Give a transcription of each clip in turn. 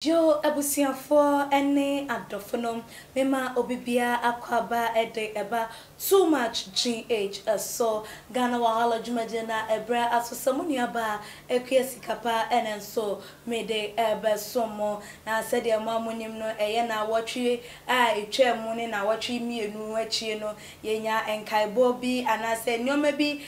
Yo abusiafo ene adofonom mema obibia akwaba ede eba too much gh so Ghana wahala jumaje na ebra asosamunia ba ekwesikapa enen so mede ebe somo na sede mamunim no eye na wotwe a etwemu ne na wotwe mienu achie no yenya enkaibo bi anase nyoma bi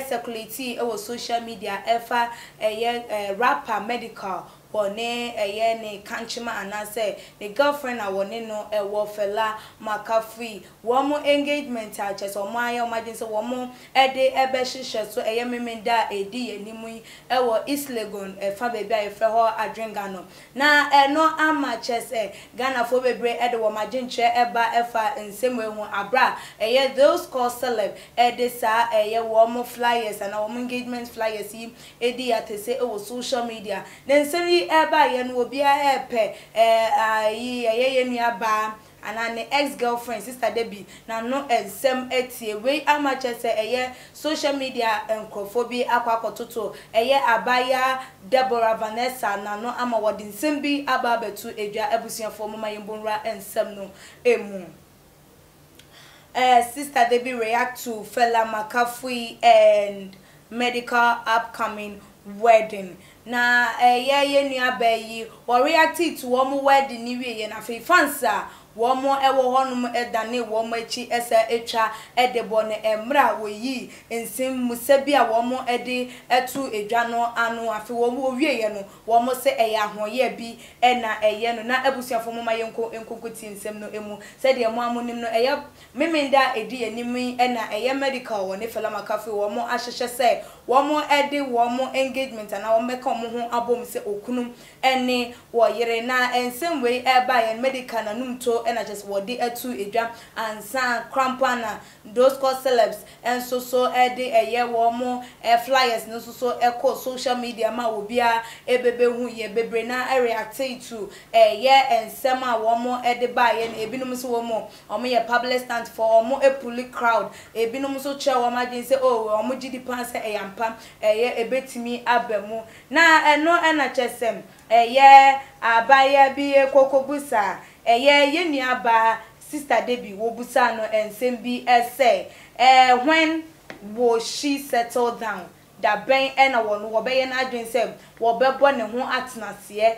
circulate e wo social media efa eye rapper medical wone ne kanchima anase the girlfriend a wone no wo fela makafui womo engagement a chese omo aye omagin se womo ede ebe hihye so memenda edi animu wo East Legon fa baby a yefre ho adwenga no na no ama chese Ghana fo bebre ede wo magin che eba efa nsem ehu abra those call celeb ede sa womo flyers and womo engagement flyers yi edi atese wo social media na nsem eba ye no obia epe ye nuaba anane ex-girlfriend sister DeRby na no ensem etie we amache se social media enkrofobia akwakototo abaya Deborah Vanessa na no ama wodi nsem bi aba betu edwa abusuafo mama yembonra ensem no emu sister DeRby react to fella makafui and medical upcoming wedding na ye nuaba yi wo react to wo wedding ni wie na fe fansa womo ewo honum edane womo echi esa etwa edebo ne emra woyi ensim musabia womo ede etu edwa no anu afi womo wieye no womo se ahoye bi na no na abusuafo moma yenkonkoti nsem no emu se de mo amonim no memenda edi anim na medical woni fela makafe womo ahyehye se womo ede womo engagement na womo meka mo ho abom se okunum ene wo yire na ensem we eba ye medical na numto and I just wodi etu edwa ansa crampana those call celebs and so ede womo flyers no so echo social media ma obia ebebe hu ye bebre na react to ensem a womo ede ba ye na ebinum so womo omo ye public stand for omo epuli crowd ebinum so che womo agin say omo gidi pan say eyampa ebetimi abemu na eno na chesem abaya bi ekokobusa ye nuaba sister DeRby wo busa no ensem bi when will she settle down da ben na wo be ye na adwen sem wo bebo ne ho atenase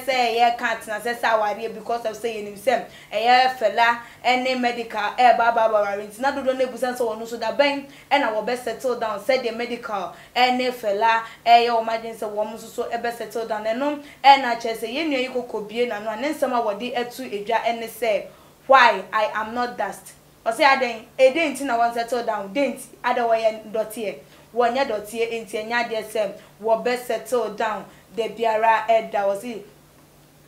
say ka atenase say aware because of say yenim sem fela ene medical baba rent na dodo na busa so wono so da ben na wo be settle down say the medical ene fela o imagine say wo so be settle down no na che say ye nua yikokobie na no nsem a wo de etu edwa ene say why I am not dust o say aden didn't na one settle down didn't ada wo ye dotie wonya dotie enti enya de sem wo be settle down the biara eda was it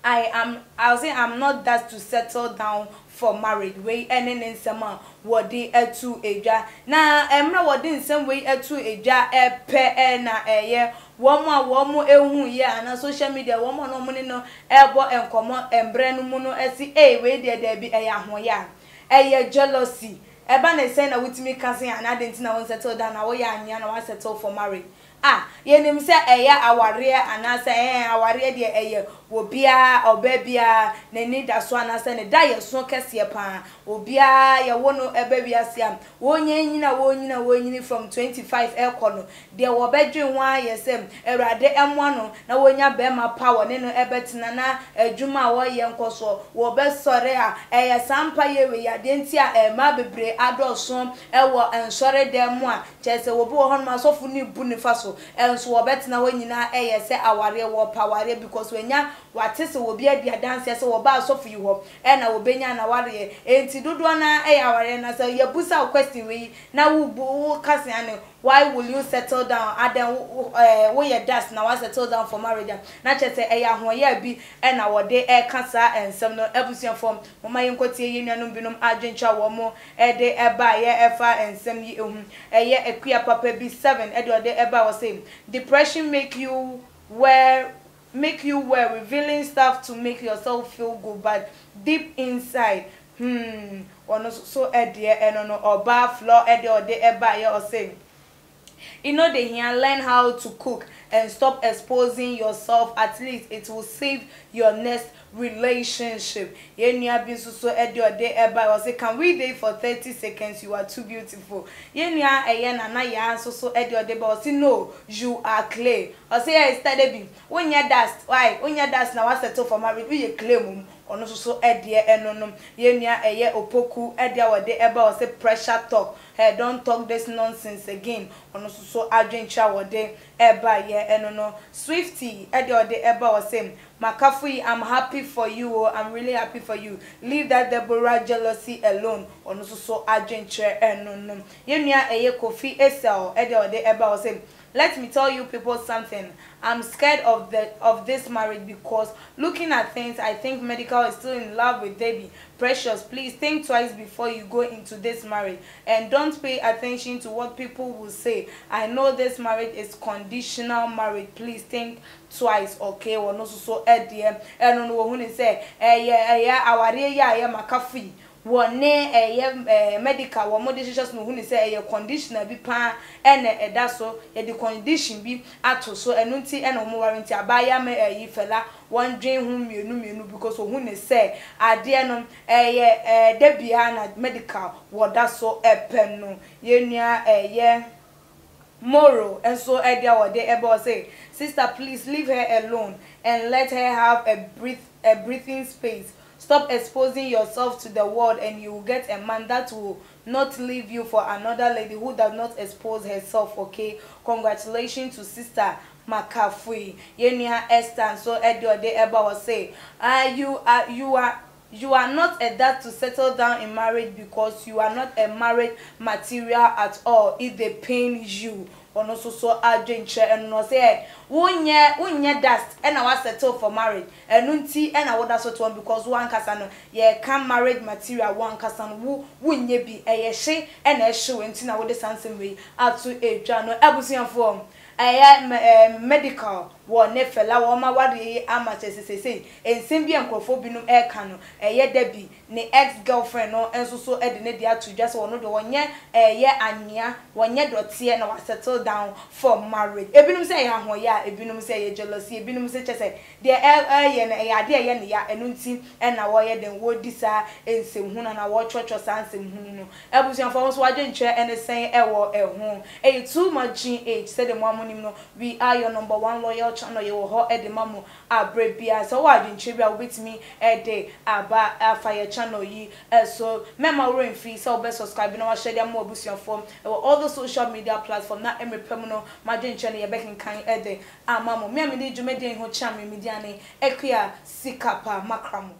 I'll say I'm not that to settle down for marriage way enen nsema wodi etu edwa na emra wodi nsem way etu edwa epe na womo ehu ye ana social media womo no muni no ebo enkomo embre no mu no esi we de bi ahoya jealousy eba na say na wutimi kasin and identity na won settle down na wo ya anya na wa settle for marriage yenim say aware ana say aware de obia obabia na ni da so ana say ne da ye so kese pa obia ye wono eba biase am wonyina from 25 ekono de wo bedwen wa ye sem erade emwa no na wonya be ma power ne no ebetina na adwuma wo ye nkoso wo be sore sampa ye we ya de ntia ma bebre adoso wo ensore dem a chese wo bo ho ma sofu ni bu ni faso enso wo betina wonyina se aware wo power because wenya watese wo bia dia dance se wo ba sofu yi ho na wo benya na ware enti dodo na aware na say ye busa question we na wo kasin ane why will you settle down adan wo ye dust na wa settle down for marriage na chese ahoye bi na wo de kasa ensem no ebusuan form mama yenkotie ye nuanum binum adwencha wo mo de eba ye efa ensem yi ehum ekua papa bi 7 de eba was say depression make you wear revealing stuff to make yourself feel good but deep inside ono so no oba floor or de eba ye or say you know they here learn how to cook and stop exposing yourself. At least it will save your next relationship. Yenya bin so edo de eba was say, can we date for 30 seconds? You are too beautiful. Yenya na ya so edo de ba say, no, you are clay. I say I started be when you dust. Why? When you dust now I settle for marriage. We clay mum. Ono so edie enonom yenya opoku edia wode eba o say pressure talk. Hey, don't talk this nonsense again. Ono so adwencha wode eba ye enono Swifty edia wode eba o say Makafui, I'm happy for you. I'm really happy for you. Leave that Deborah jealousy alone. Ono so adwencha enonom yenya Kofi Esau edia wode eba o say, let me tell you people something. I'm scared of this marriage because looking at things, I think Medical is still in love with DeRby. Precious, please think twice before you go into this marriage and don't pay attention to what people will say. I know this marriage is conditional marriage. Please think twice, okay? Or no so edie. And no one say, Makafi. One medical one more decisions no who say a conditioner be pan and that's so the condition be ato so enunti and omo warranty abaya me fella one dream whom you because who say ade no debia na medical what that's so pen no yenya Moro and so edia what they ever say, sister, please leave her alone and let her have a breathing space. Stop exposing yourself to the world and you will get a man that will not leave you for another lady who does not expose herself, okay? Congratulations to sister Makafui. Yenya Esther so Edio de Eba was say, you are not a dad to settle down in marriage because you are not a marriage material at all if they pain you. Ono so adwenche and no say wonye dust and I settle for marriage enunti and I would so to because one kasa no ye can marriage material one kasa no wonye bi ehye and ehye enti na wo de sansem we atu edwa no abusuafo medical wo ne fela wo ma wade amache sesese ensem bi enkrofo binum e ka no DeRby ne ex girlfriend no enso so de ne dia to just wo no de wonye anya wonye dotie na wa settle down for marriage. Ebinum say ya hoya, ebinum say ya jealousy, ebinum say chese de ye na ya de ye ne ya enunti na wo ye den wo disa ensem hu na wo chocho sansem hu no abusuafo so wadwenche ene sen wo ehu too much age said the mom no we are your number one loyal channel you ho the mamu abrebia so wadwenche bia obetimi de aba afire channel yi so mema rain free so be subscribe na wa share dem abusuafo all the social media platform na emrepem no madwenche ne ye bekin kan de amamo me amede dwumede ho chame mediane ekua sikapa makramo.